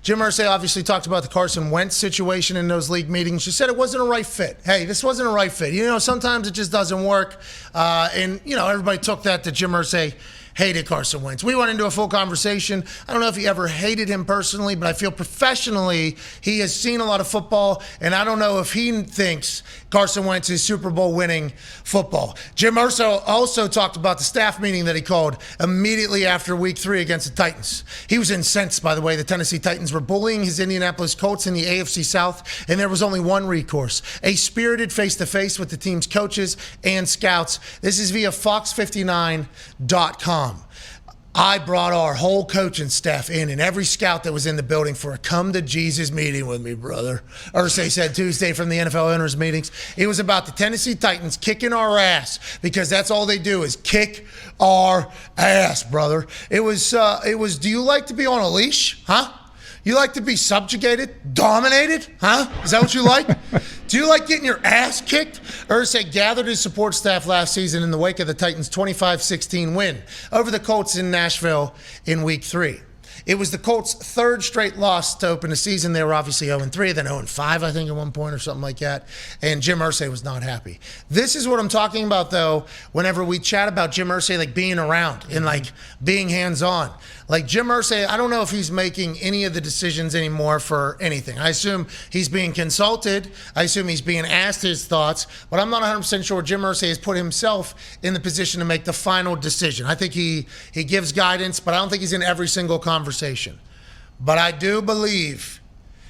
Jim Irsay obviously talked about the Carson Wentz situation in those league meetings. He said it wasn't a right fit. Hey, this wasn't a right fit. Sometimes it just doesn't work. Everybody took that Jim Irsay hated Carson Wentz. We went into a full conversation. I don't know if he ever hated him personally, but I feel professionally he has seen a lot of football, and I don't know if he thinks Carson Wentz is Super Bowl winning football. Jim Irsay also talked about the staff meeting that he called immediately after Week 3 against the Titans. He was incensed, by the way. The Tennessee Titans were bullying his Indianapolis Colts in the AFC South, and there was only one recourse, a spirited face-to-face with the team's coaches and scouts. This is via Fox59.com. I brought our whole coaching staff in and every scout that was in the building for a come-to-Jesus meeting with me, brother. Irsay said Tuesday from the NFL owners' meetings. It was about the Tennessee Titans kicking our ass because that's all they do is kick our ass, brother. It was, do you like to be on a leash, huh? You like to be subjugated, dominated, huh? Is that what you like? Do you like getting your ass kicked? Irsay gathered his support staff last season in the wake of the Titans' 25-16 win over the Colts in Nashville in Week 3. It was the Colts' third straight loss to open the season. They were obviously 0-3, then 0-5, I think, at one point or something like that. And Jim Irsay was not happy. This is what I'm talking about, though, whenever we chat about Jim Irsay, like being around and like being hands-on. Like Jim Irsay, I don't know if he's making any of the decisions anymore for anything. I assume he's being consulted. I assume he's being asked his thoughts. But I'm not 100% sure Jim Irsay has put himself in the position to make the final decision. I think he gives guidance, but I don't think he's in every single conversation. But I do believe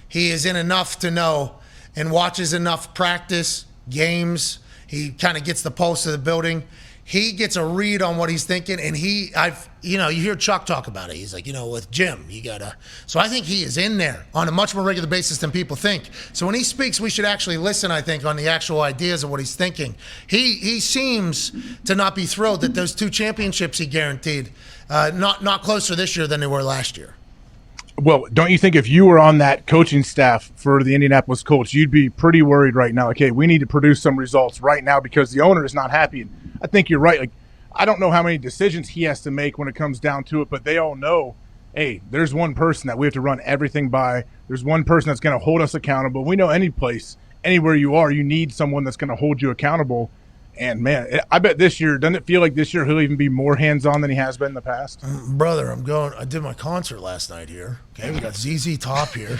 he is in enough to know and watches enough practice, games. He kind of gets the pulse of the building. He gets a read on what he's thinking, and you hear Chuck talk about it. He's like, with Jim, you gotta. So I think he is in there on a much more regular basis than people think. So when he speaks, we should actually listen, I think, on the actual ideas of what he's thinking. He seems to not be thrilled that those 2 championships he guaranteed, not closer this year than they were last year. Well, don't you think if you were on that coaching staff for the Indianapolis Colts, you'd be pretty worried right now? Okay, we need to produce some results right now because the owner is not happy. And I think you're right. Like, I don't know how many decisions he has to make when it comes down to it, but they all know, hey, there's one person that we have to run everything by. There's one person that's going to hold us accountable. We know any place, anywhere you are, you need someone that's going to hold you accountable. And, man, I bet this year, doesn't it feel like this year he'll even be more hands-on than he has been in the past? Brother, I did my concert last night here. Okay, we got ZZ Top here.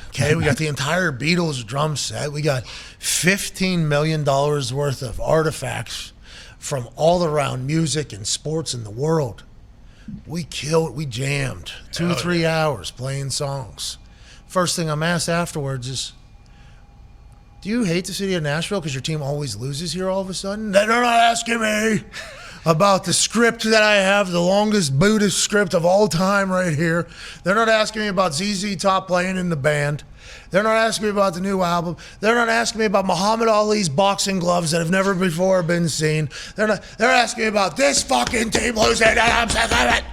Okay, we got the entire Beatles drum set. We got $15 million worth of artifacts from all around music and sports in the world. We jammed 2 or 3 hours playing songs. First thing I'm asked afterwards is, do you hate the city of Nashville because your team always loses here all of a sudden? They're not asking me about the script that I have, the longest Buddhist script of all time right here. They're not asking me about ZZ Top playing in the band. They're not asking me about the new album. They're not asking me about Muhammad Ali's boxing gloves that have never before been seen. They're asking me about this fucking team losing.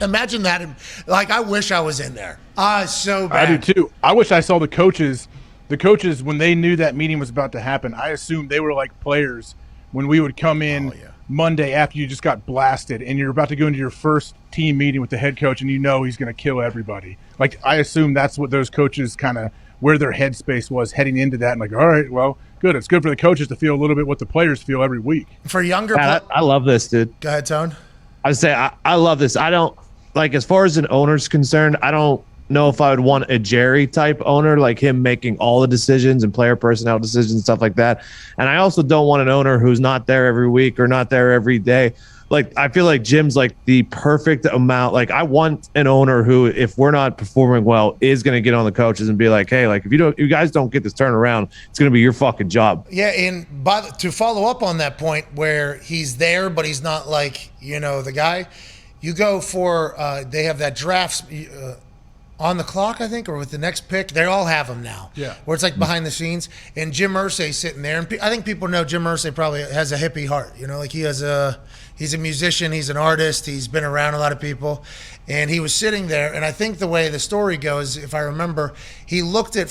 Imagine that. Like, I wish I was in there. So bad. I do too. I wish I saw the coaches. The coaches, when they knew that meeting was about to happen, I assumed they were like players when we would come in Monday after you just got blasted and you're about to go into your first team meeting with the head coach and he's going to kill everybody. Like, I assume that's what those coaches kind of where their headspace was heading into that. And like, all right, well, good. It's good for the coaches to feel a little bit what the players feel every week. For younger I love this, dude. Go ahead, Tone. I would say I love this. I don't, like, as far as an owner's concerned, I don't know if I would want a Jerry type owner, like him making all the decisions and player personnel decisions and stuff like that. And I also don't want an owner who's not there every week or not there every day. Like, I feel like Jim's like the perfect amount. Like, I want an owner who, if we're not performing well, is going to get on the coaches and be like, hey, like, if you guys don't get this turnaround, it's going to be your fucking job. Yeah. And to follow up on that point where he's there, but he's not like, the guy, you go for, they have that draft, on the clock, I think, or with the next pick. They all have them now. Yeah. Where it's like behind the scenes. And Jim Irsay sitting there. And I think people know Jim Irsay probably has a hippie heart. Like he's a musician. He's an artist. He's been around a lot of people. And he was sitting there. And I think the way the story goes, if I remember, he looked at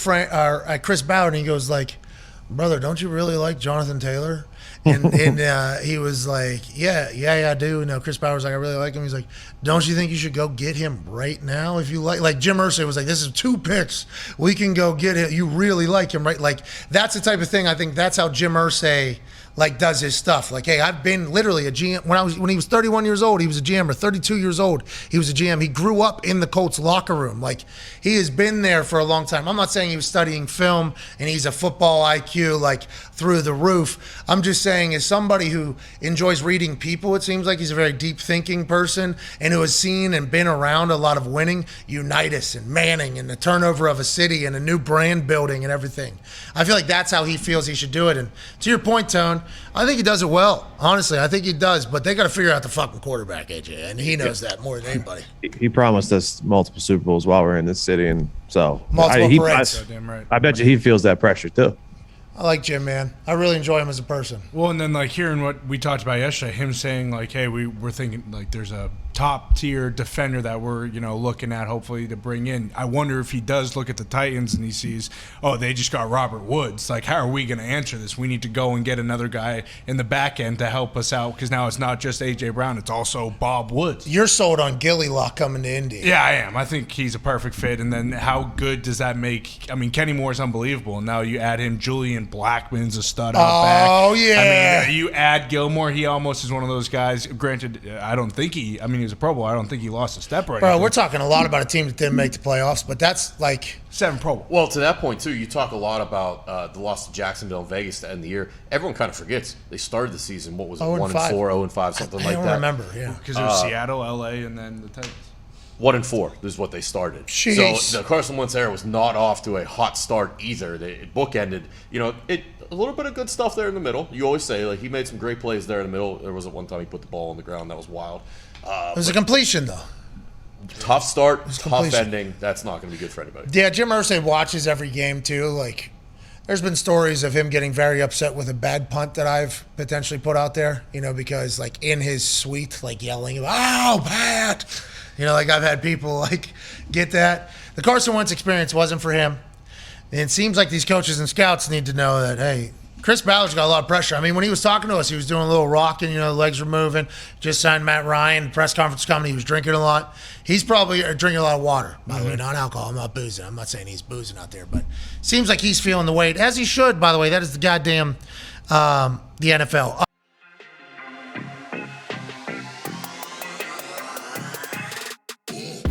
Chris Ballard and he goes like, brother, don't you really like Jonathan Taylor? And he was like, yeah, I do. You know, Chris Bauer's like, I really like him. He's like, don't you think you should go get him right now if you like? Like Jim Irsay was like, this is 2 picks. We can go get him. You really like him, right? Like that's the type of thing. I think that's how Jim Irsay like does his stuff. Like, hey, I've been literally a GM when he was 31 years old. He was a GM, or 32 years old. He was a GM. He grew up in the Colts locker room. Like he has been there for a long time. I'm not saying he was studying film and he's a football IQ like through the roof. I'm just saying, as somebody who enjoys reading people, it seems like he's a very deep thinking person and who has seen and been around a lot of winning, Unitas and Manning and the turnover of a city and a new brand building and everything. I feel like that's how he feels he should do it. And to your point, Tone, I think he does it well. Honestly, I think he does, but they got to figure out the fucking quarterback, AJ, and he knows that more than anybody. He promised us multiple Super Bowls while we're in this city, and so I bet you he feels that pressure too. I like Jim, man. I really enjoy him as a person. Well, and then like hearing what we talked about yesterday, him saying like, hey, we're thinking like there's a top tier defender that we're, you know, looking at hopefully to bring in. I wonder if he does look at the Titans and he sees, oh, they just got Robert Woods. Like, how are we going to answer this? We need to go and get another guy in the back end to help us out, because now it's not just A.J. Brown, it's also Bob Woods. You're sold on Gilly Lock coming to Indy. Yeah, I am. I think he's a perfect fit. And then how good does that make? I mean, Kenny Moore's unbelievable. And now you add him. Julian Blackmon's a stud out back. Oh, yeah. I mean, you add Gilmore. He almost is one of those guys. Granted, I don't think he was a Pro Bowl. I don't think he lost a step right now. Bro, we're talking a lot about a team that didn't make the playoffs, but that's like 7 Pro Bowl. Well, to that point, too, you talk a lot about the loss to Jacksonville and Vegas to end the year. Everyone kind of forgets. They started the season, what was it, 1-4, 0-5, something like that. I don't remember, yeah. Because it was Seattle, L.A., and then the Titans. 1-4 is what they started. Jeez. So the Carson Wentz era was not off to a hot start either. It bookended. You know, a little bit of good stuff there in the middle. You always say, like, he made some great plays there in the middle. There was one time he put the ball on the ground. That was wild. It was a completion, though. Tough start, tough ending. That's not going to be good for anybody. Yeah, Jim Irsay watches every game, too. Like, there's been stories of him getting very upset with a bad punt that I've potentially put out there, you know, because, like, in his suite, like, yelling, "Oh, Pat!" You know, like, I've had people, like, get that. The Carson Wentz experience wasn't for him. And it seems like these coaches and scouts need to know that, hey, Chris Ballard's got a lot of pressure. I mean, when he was talking to us, he was doing a little rocking, you know, the legs were moving. Just signed Matt Ryan. Press conference coming. He was drinking a lot. He's probably drinking a lot of water, by the way, not alcohol. I'm not boozing. I'm not saying he's boozing out there, but seems like he's feeling the weight, as he should, by the way. That is the goddamn the NFL.